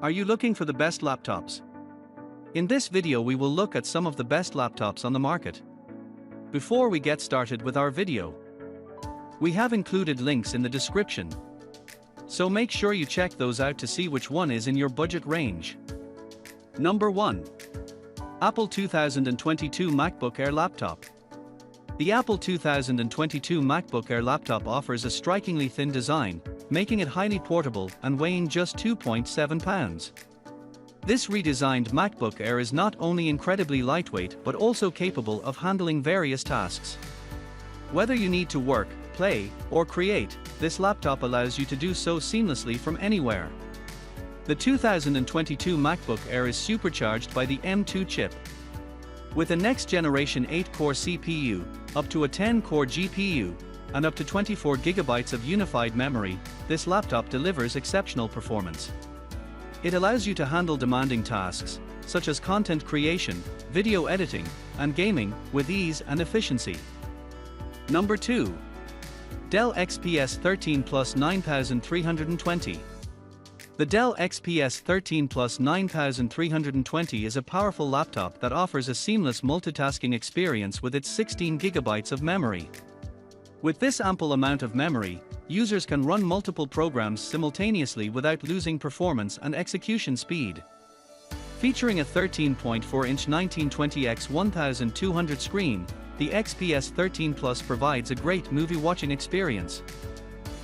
Are you looking for the best laptops? In this video we will look at some of the best laptops on the market. Before we get started with our video, we have included links in the description, so make sure you check those out to see which one is in your budget range. Number 1. Apple 2022 MacBook Air Laptop. The Apple 2022 MacBook Air laptop offers a strikingly thin design, making it highly portable and weighing just 2.7 pounds. This redesigned MacBook Air is not only incredibly lightweight but also capable of handling various tasks. Whether you need to work, play, or create, this laptop allows you to do so seamlessly from anywhere. The 2022 MacBook Air is supercharged by the M2 chip. With a next-generation 8-core CPU, up to a 10-core GPU, and up to 24 GB of unified memory, this laptop delivers exceptional performance. It allows you to handle demanding tasks, such as content creation, video editing, and gaming, with ease and efficiency. Number 2. Dell XPS 13 Plus 9320. The Dell XPS 13 Plus 9320 is a powerful laptop that offers a seamless multitasking experience with its 16 GB of memory. With this ample amount of memory, users can run multiple programs simultaneously without losing performance and execution speed. Featuring a 13.4-inch 1920x1200 screen, the XPS 13 Plus provides a great movie-watching experience.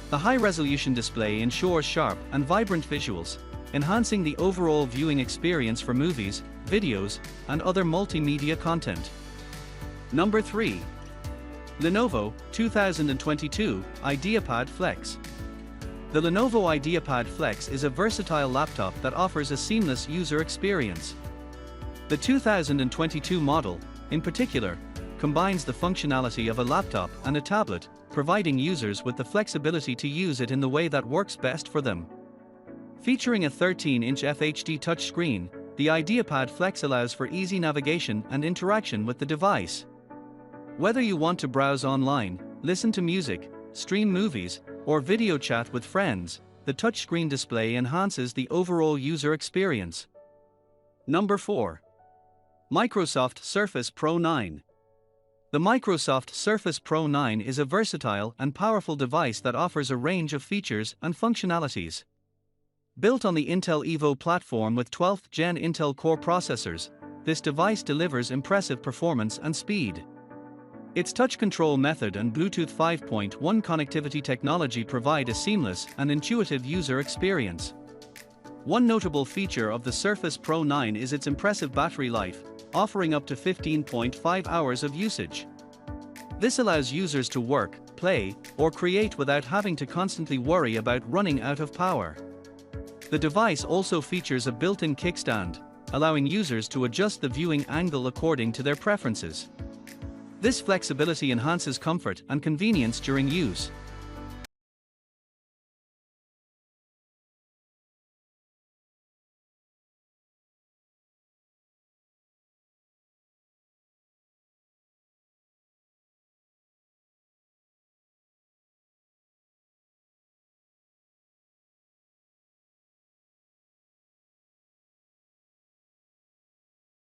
The high-resolution display ensures sharp and vibrant visuals, enhancing the overall viewing experience for movies, videos, and other multimedia content. Number 3. Lenovo 2022 IdeaPad Flex. The Lenovo IdeaPad Flex is a versatile laptop that offers a seamless user experience. The 2022 model, in particular, combines the functionality of a laptop and a tablet, providing users with the flexibility to use it in the way that works best for them. Featuring a 13-inch FHD touchscreen, the IdeaPad Flex allows for easy navigation and interaction with the device. Whether you want to browse online, listen to music, stream movies, or video chat with friends, the touchscreen display enhances the overall user experience. Number 4. Microsoft Surface Pro 9. The Microsoft Surface Pro 9 is a versatile and powerful device that offers a range of features and functionalities. Built on the Intel Evo platform with 12th Gen Intel Core processors, this device delivers impressive performance and speed. Its touch control method and Bluetooth 5.1 connectivity technology provide a seamless and intuitive user experience. One notable feature of the Surface Pro 9 is its impressive battery life, offering up to 15.5 hours of usage. This allows users to work, play, or create without having to constantly worry about running out of power. The device also features a built-in kickstand, allowing users to adjust the viewing angle according to their preferences. This flexibility enhances comfort and convenience during use,